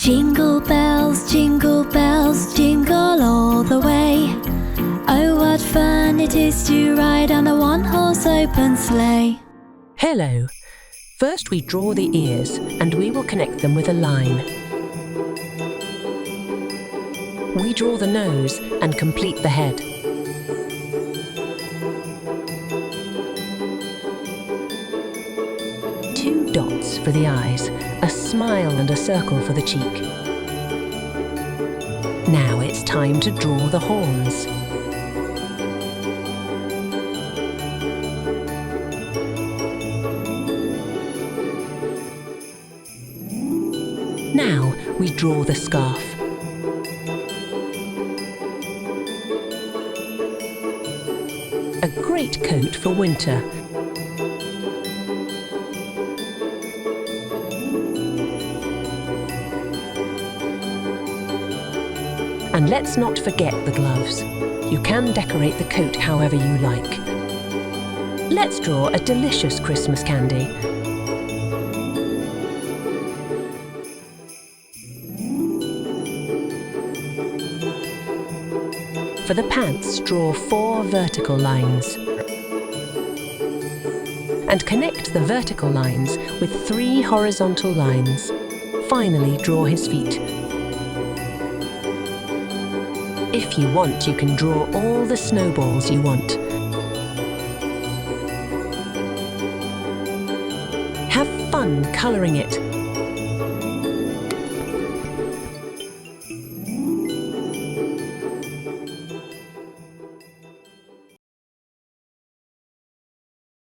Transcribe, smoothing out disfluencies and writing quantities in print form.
jingle bells, jingle all the way. Oh, what fun it is to ride on a one-horse open sleigh. Hello. First we draw the ears and we will connect them with a line. We draw the nose and complete the head. Two dots for the eyes, a smile and a circle for the cheek. Now it's time to draw the horns. Now we draw the scarf. A great coat for winter. And let's not forget the gloves. You can decorate the coat however you like. Let's draw a delicious Christmas candy. For the pants, draw 4 vertical lines. And connect the vertical lines with 3 horizontal lines. Finally, draw his feet. If you want, you can draw all the snowballs you want. Have fun colouring it.